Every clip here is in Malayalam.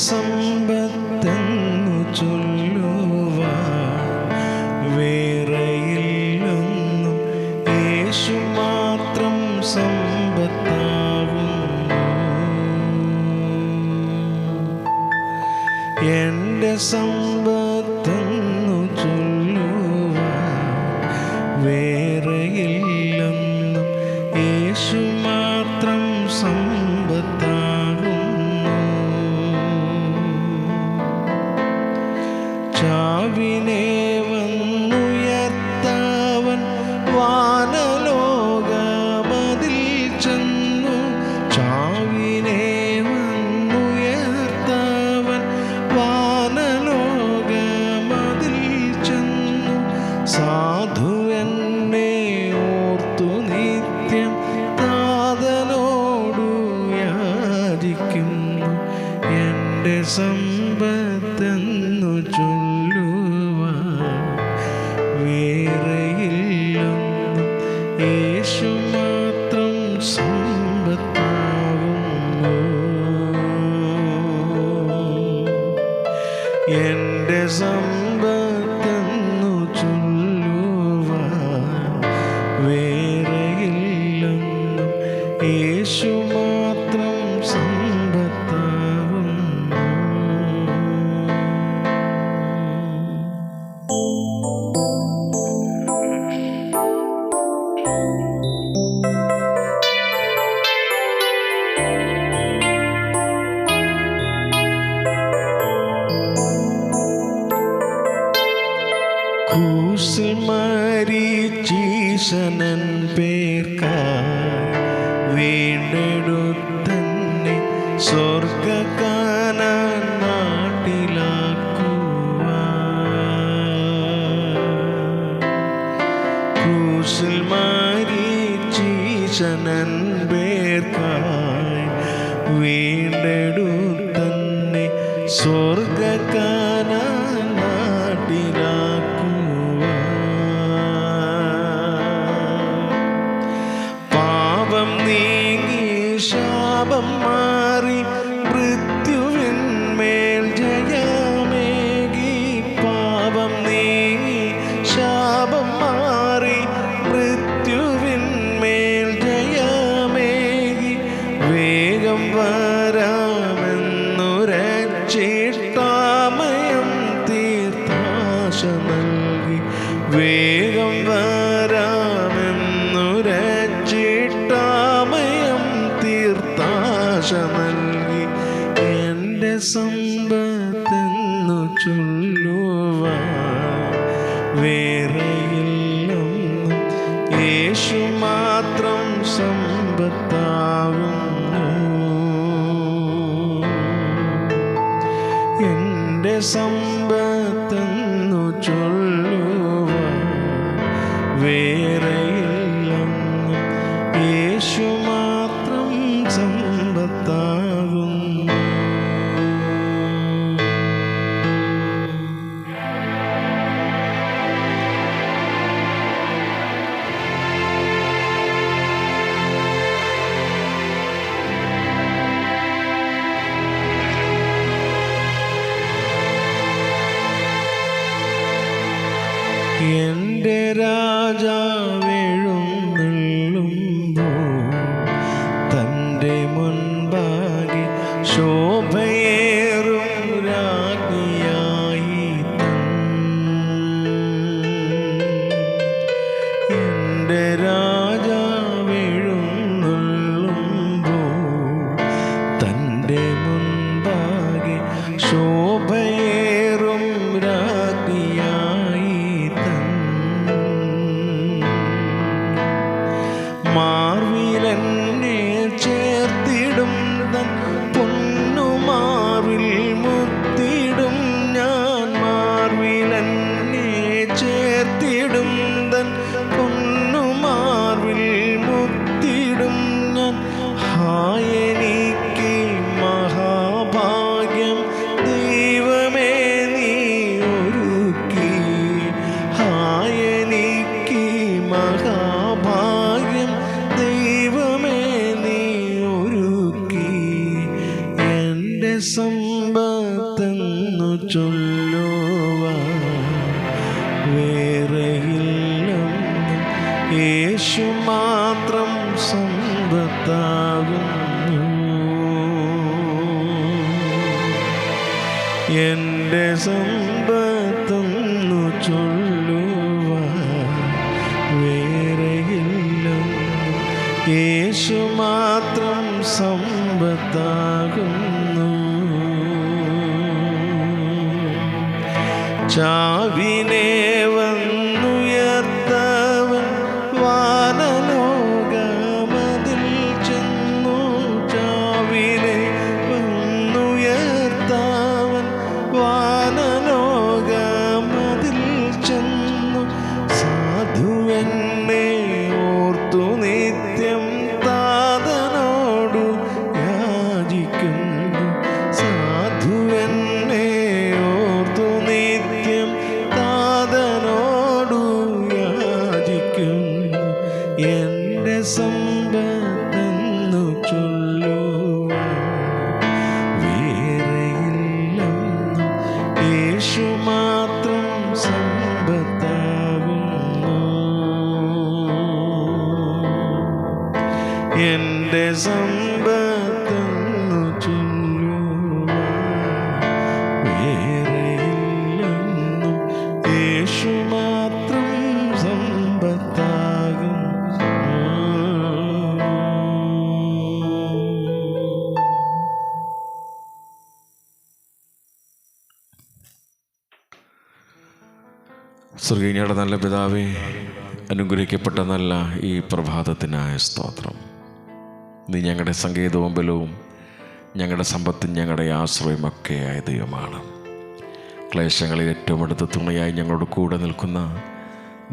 സമ്പത്തെന്നു ചൊല്ലുവാൻ വേറെയില്ലൊന്നും, യേശു മാത്രം സമ്പത്താകുന്നു. എൻ്റെ സമ്പത്തെന്നു ചൊല്ലുവാൻ വേറെയില്ലൊന്നും, യേശു മാത്രം സമ്പത്താകുന്നു. ചാവിനെ വന്നുയർത്തവൻ വാനലോകമതിൽ ചെന്നു. ചാവിനെ വന്നുയർത്തവൻ വാനലോകമതിൽ ചെന്നു. സാധു എന്നെ ഓർത്തു നിത്യം താതനോടു യാചിക്കുന്നു. എൻ്റെ സമ്പത്തെന്നു ചൊല്ലുവാൻ വേറെയില്ലൊന്നും, യേശു മാത്രം സമ്പത്താകുന്നു. എൻ്റെ സമ്പത്തെന്നു ചൊല്ലുവാൻ വേറെയില്ലൊന്നും, യേശു മാത്രം സമ്പത്താകുന്നു. ക്രൂശിൽ മരിച്ചീശനൻ പേർക്കായി വീണ്ടെടുത്തന്നെ സ്വർഗ്ഗകാനാൻ നാട്ടിലാക്കുവാൻ. ക്രൂശിൽ മരിച്ചീശനൻ പേർക്കായി വീണ്ടെടുത്തന്നെ സ്വർഗ്ഗകാനാൻ നാട്ടിലാക്കുവാൻ. പാപം നീങ്ങി ശാപം മാറി മൃത്യുവിന്മേൽ ജയമേകി. പാപം നീങ്ങി ശാപം മാറി മൃത്യുവിന്മേൽ ജയമേകി. വേഗം വരാമെന്നുരച്ചിട്ടാമയം തീർത്ഥാശ നൽകി. വേഗം വരാമെന്നുരച്ചിട്ടാമയം തീർത്ഥാശ നൽകി. എൻ്റെ സമ്പത്തെന്നു ചൊല്ലുവാൻ വേറെയില്ലൊന്നും, യേശു മാത്രം സമ്പത്താകുന്നു. എൻ്റെ സമ്പത്തെന്നു ചൊല്ലുവാൻ വേറെയില്ലൊന്നും, യേശു മാത്രം സമ്പത്താകുന്നു. എൻ്റെ രാജാവെഴുന്നള്ളുമ്പോൾ തൻ്റെ മുൻപാകെ ശോഭയേറും രാജ്ഞിയായി എൻ്റെ രാജാവെഴുന്നള്ളുമ്പോൾ തൻ്റെ മുൻപാകെ ശോഭയേറും രാജ്ഞിയായി മാർവിലെന്നെ ചേർത്തിടും തൻ പൊന്നുമാർവിൽ മുത്തിടും ഞാൻ. മാർവിലെന്നെ ചേർത്തിടും തൻ പൊന്നുമാർവിൽ മുത്തിടും ഞാൻ. ഹായെനിക്ക് മഹാഭാഗ്യം ദൈവമേ നീ ഒരുക്കി. ഹായെനിക്ക് മഹാഭാഗ്യം ദൈവമേ മാത്രം സമ്പത്താകുന്നു. എൻ്റെ സമ്പത്തെന്നു ചൊല്ലുവാൻ വേറെയില്ലെന്ന്, യേശു മാത്രം സമ്പത്താകുന്നു. ചാവിനെ വന്നുയർത്തവൻ വാനലോകമതിൽ ചെന്നു. ചാവിനെ വന്നുയർത്തവൻ വാനലോകമതിൽ ചെന്നു. സാധുവെന്നെ ഓർത്തു നിത്യം താതനോടു യാചിക്കുന്നു. സാധുവെന്നെ ഓർത്തു നിത്യം താതനോടു യാചിക്കുന്നു. എൻ്റെ സമ്പത്തെന്നു ചൊല്ലുവാൻ വേറെയില്ലെന്ന്, യേശു മാത്രം സമ്പത്താകുന്നു. എൻ്റെ സമ്പത്തെന്നു ചൊല്ലുവാൻ വേറെയില്ലെന്ന്, യേശു മാത്രം സമ്പത്താകുന്നു. സ്വർഗീയയുടെ നല്ല പിതാവേ, അനുഗ്രഹിക്കപ്പെട്ട നല്ല ഈ പ്രഭാതത്തിനായ സ്തോത്രം. നീ ഞങ്ങളുടെ സങ്കേതവും ബലവും ഞങ്ങളുടെ സമ്പത്തും ഞങ്ങളുടെ ആശ്രയമൊക്കെയായ ദൈവമാണ്. ക്ലേശങ്ങളിൽ ഏറ്റവും അടുത്ത തുണയായി ഞങ്ങളോട് കൂടെ നിൽക്കുന്ന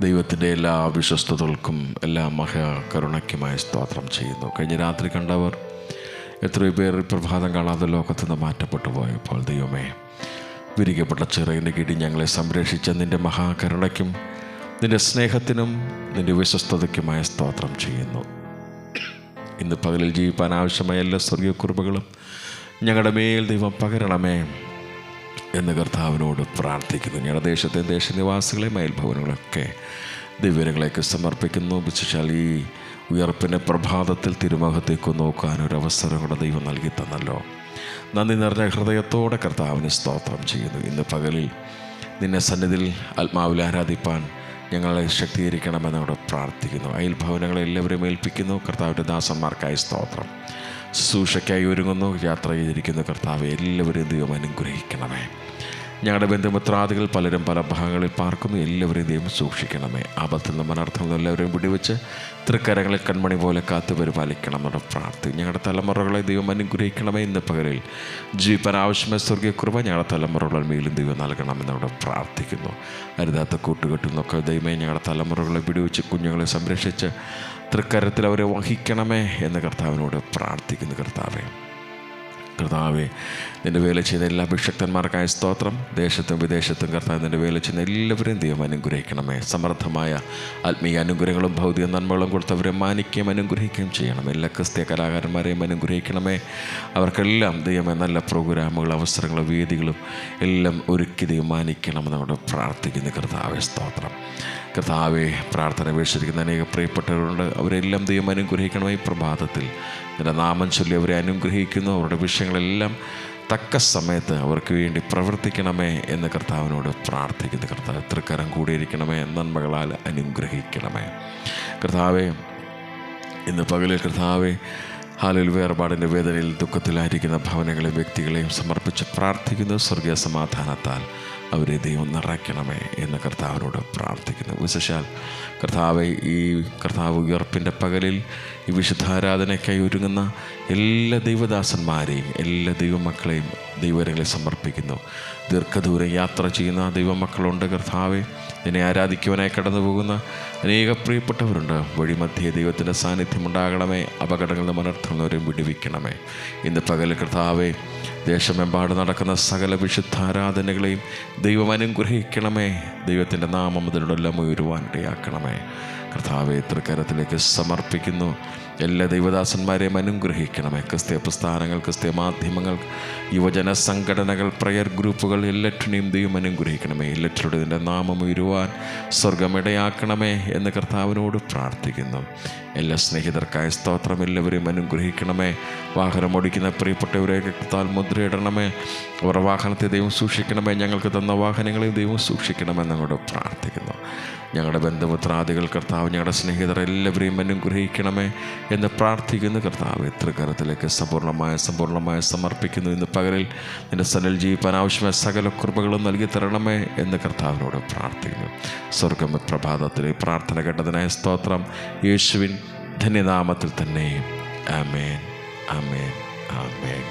ദൈവത്തിൻ്റെ എല്ലാ വിശ്വസ്തതകൾക്കും എല്ലാ മഹാകരുണയ്ക്കുമായി സ്തോത്രം ചെയ്യുന്നു. കഴിഞ്ഞ രാത്രി കണ്ടവർ എത്രയോ പേർ പ്രഭാതം കാണാതെ ലോകത്തു നിന്ന് മാറ്റപ്പെട്ടു പോയപ്പോൾ ദൈവമേ, വിരിക്കപ്പെട്ട ചിറകിൻ്റെ കീഴിൽ ഞങ്ങളെ സംരക്ഷിച്ച നിൻ്റെ മഹാകരുണയ്ക്കും നിൻ്റെ സ്നേഹത്തിനും നിൻ്റെ വിശ്വസ്തതയ്ക്കുമായ സ്തോത്രം ചെയ്യുന്നു. ഇന്ന് പകലിൽ ജീവിപ്പാൻ ആവശ്യമായ എല്ലാ സ്വർഗീയ കുറിപ്പുകളും ഞങ്ങളുടെ മേൽ ദൈവം പകരണമേ എന്ന് കർത്താവിനോട് പ്രാർത്ഥിക്കുന്നു. ഞങ്ങളുടെ ദേശത്തെ ദേശനിവാസികളെ മയൽഭവനങ്ങളൊക്കെ ദിവ്യങ്ങളേക്ക് സമർപ്പിക്കുന്നു. വിശേഷാൽ ഈ ഉയർപ്പിൻ്റെ പ്രഭാതത്തിൽ തിരുമുഖത്തേക്ക് നോക്കാനൊരവസരം കൂടെ ദൈവം നൽകി തന്നല്ലോ. നന്ദി നിറഞ്ഞ ഹൃദയത്തോടെ കർത്താവിന് സ്തോത്രം ചെയ്യുന്നു. ഇന്ന് പകലിൽ നിന്നെ സന്നിധിയിൽ ആത്മാവിൽ ആരാധിപ്പാൻ ഞങ്ങളെ ശക്തീകരിക്കണമെന്നവിടെ പ്രാർത്ഥിക്കുന്നു. അയൽഭവനങ്ങളെ എല്ലാവരെയും ഏൽപ്പിക്കുന്നു. കർത്താവിൻ്റെ ദാസന്മാർക്കായി സ്തോത്രം. ശുശ്രൂഷയ്ക്കായി ഒരുങ്ങുന്നു, യാത്ര ചെയ്തിരിക്കുന്ന കർത്താവെ എല്ലാവരെയും ദൈവം അനുഗ്രഹിക്കണമേ. ഞങ്ങളുടെ ബന്ധുമിത്രാദികൾ പലരും പല ഭാഗങ്ങളിൽ പാർക്കുന്നു, എല്ലാവരെയും ദൈവം സൂക്ഷിക്കണമേ. ആപത്തിൽ നിന്നും അനർത്ഥങ്ങളിൽ നിന്നും എല്ലാവരെയും പിടിവെച്ച് തൃക്കരങ്ങളിൽ കൺമണി പോലെ കാത്തു പരിപാലിക്കണമെന്ന് പ്രാർത്ഥിക്കും. ഞങ്ങളുടെ തലമുറകളെ ദൈവം അനുഗ്രഹിക്കണമേ. ഇന്ന് പകലിൽ ജീവിപ്പാൻ ആവശ്യമായ സ്വർഗീയ കൃപ ഞങ്ങളുടെ തലമുറകളുടെ മേലും ദൈവം നൽകണമെന്നവിടെ പ്രാർത്ഥിക്കുന്നു. അരുതാത്ത കൂട്ടുകെട്ടിൽ നിന്നൊക്കെ ദൈവമേ ഞങ്ങളുടെ തലമുറകളെ പിടിവെച്ച് കുഞ്ഞുങ്ങളെ സംരക്ഷിച്ച് തൃക്കരത്തിൽ അവരെ വഹിക്കണമേ എന്ന് കർത്താവിനോട് പ്രാർത്ഥിക്കുന്നു. കർത്താവെ നിൻ്റെ വേല ചെയ്യുന്ന എല്ലാ അഭിഷക്തന്മാർക്കായ സ്തോത്രം. ദേശത്തും വിദേശത്തും കർത്താവ് നിൻ്റെ വേല ചെയ്യുന്ന എല്ലാവരെയും ദൈവം അനുഗ്രഹിക്കണമേ. സമൃദ്ധമായ ആത്മീയ അനുഗ്രഹങ്ങളും ഭൗതിക നന്മകളും കൊടുത്തവരെ മാനിക്കുകയും അനുഗ്രഹിക്കുകയും ചെയ്യണമേ. എല്ലാ ക്രിസ്തീയ കലാകാരന്മാരെയും അനുഗ്രഹിക്കണമേ. അവർക്കെല്ലാം ദൈവമേ നല്ല പ്രോഗ്രാമുകളും അവസരങ്ങളും വേദികളും എല്ലാം ഒരുക്കി ദൈവം മാനിക്കണമെന്നവിടെ പ്രാർത്ഥിക്കുന്നു. കർത്താവെ സ്തോത്രം. കർത്താവെ പ്രാർത്ഥന വീക്ഷിച്ചിരിക്കുന്ന അനേക പ്രിയപ്പെട്ടവരുണ്ട്, അവരെല്ലാം ദൈവം അനുഗ്രഹിക്കണമേ. ഈ പ്രഭാതത്തിൽ നിൻ്റെ നാമം ചൊല്ലി അവരെ അനുഗ്രഹിക്കുന്നു. അവരുടെ വിഷയങ്ങളെല്ലാം തക്ക സമയത്ത് അവർക്ക് വേണ്ടി പ്രവർത്തിക്കണമേ എന്ന് കർത്താവിനോട് പ്രാർത്ഥിക്കുന്നു. കർത്താവ് തൃക്കരം കൂടിയിരിക്കണമേ, നന്മകളാൽ അനുഗ്രഹിക്കണമേ. കർത്താവെ ഇന്ന് പകലിൽ കർത്താവെ ഹാലിൽ വേർപാടിൻ്റെ വേദനയിൽ ദുഃഖത്തിലായിരിക്കുന്ന ഭവനങ്ങളെയും വ്യക്തികളെയും സമർപ്പിച്ച് പ്രാർത്ഥിക്കുന്നു. സ്വർഗീയ സമാധാനത്താൽ അവരെ ദൈവം നിറയ്ക്കണമേ എന്ന് കർത്താവിനോട് പ്രാർത്ഥിക്കുന്നു. വിശേഷാൽ കർത്താവെ ഈ കർത്താവ് ഉയർപ്പിൻ്റെ പകലിൽ ഈ വിശുദ്ധാരാധനയ്ക്കായി ഒരുങ്ങുന്ന എല്ലാ ദൈവദാസന്മാരെയും എല്ലാ ദൈവമക്കളെയും ദൈവങ്ങളെ സമർപ്പിക്കുന്നു. ദീർഘദൂരം യാത്ര ചെയ്യുന്ന ദൈവമക്കളുണ്ട് കർത്താവെ. നിന്നെ ആരാധിക്കുവാനായി കടന്നു പോകുന്ന അനേക പ്രിയപ്പെട്ടവരുണ്ട്. വഴിമധ്യേ ദൈവത്തിൻ്റെ സാന്നിധ്യം ഉണ്ടാകണമേ. അപകടങ്ങളിൽ നിന്ന് അനർത്ഥങ്ങളവരെയും വിടുവിക്കണമേ. ഇന്ന് പകൽ കർത്താവെ ദേശമെമ്പാട് നടക്കുന്ന സകല വിശുദ്ധാരാധനകളെയും ദൈവം അനുഗ്രഹിക്കണമേ. ദൈവത്തിൻ്റെ നാമം അതിനോടെല്ലാം ഉയരുവാൻ ഇടയാക്കണമേ. കർത്താവെ തൃക്കരത്തിലേക്ക് സമർപ്പിക്കുന്നു. എല്ലാ ദൈവദാസന്മാരെയും അനുഗ്രഹിക്കണമേ. ക്രിസ്തീയ പ്രസ്ഥാനങ്ങൾ, ക്രിസ്തീയ മാധ്യമങ്ങൾ, യുവജന സംഘടനകൾ, പ്രയർ ഗ്രൂപ്പുകൾ എല്ലാറ്റിനെയും ദൈവം അനുഗ്രഹിക്കണമേ. എല്ലാറ്റിലൂടെ നിൻ്റെ നാമം ഉയരുവാൻ സ്വർഗമിടയാക്കണമേ എന്ന് കർത്താവിനോട് പ്രാർത്ഥിക്കുന്നു. എല്ലാ സ്നേഹിതർക്കായ സ്തോത്രം. എല്ലാവരെയും അനുഗ്രഹിക്കണമേ. വാഹനം ഓടിക്കുന്ന പ്രിയപ്പെട്ടവരെ രക്തത്താൽ മുദ്രയിടണമേ. അവരുടെ വാഹനത്തെ ദൈവം സൂക്ഷിക്കണമേ. ഞങ്ങൾക്ക് തന്ന വാഹനങ്ങളെയും ദൈവം സൂക്ഷിക്കണമെന്ന് അങ്ങോട്ട് പ്രാർത്ഥിക്കുന്നു. ഞങ്ങളുടെ ബന്ധുമിത്രാദികൾ കർത്താവ്, ഞങ്ങളുടെ സ്നേഹിതർ എല്ലാവരെയും അനുഗ്രഹിക്കണമേ എന്ന് പ്രാർത്ഥിക്കുന്നു. കർത്താവ് തൃക്കരത്തിലേക്ക് സമ്പൂർണ്ണമായി സമർപ്പിക്കുന്നു. ഇന്ന് പകലിൽ നിൻ്റെ സന്നിധിയിൽ ജീവിപ്പാൻ ആവശ്യമായ സകല കൃപകളും നൽകി തരണമേ എന്ന് കർത്താവിനോട് പ്രാർത്ഥിക്കുന്നു. സ്വർഗ്ഗം പ്രഭാതത്തിലെ പ്രാർത്ഥന കേട്ടതിനായ സ്തോത്രം. യേശുവിൻ ധന്യനാമത്തിൽ തന്നെ. ആമേൻ, ആമേൻ, ആമേൻ.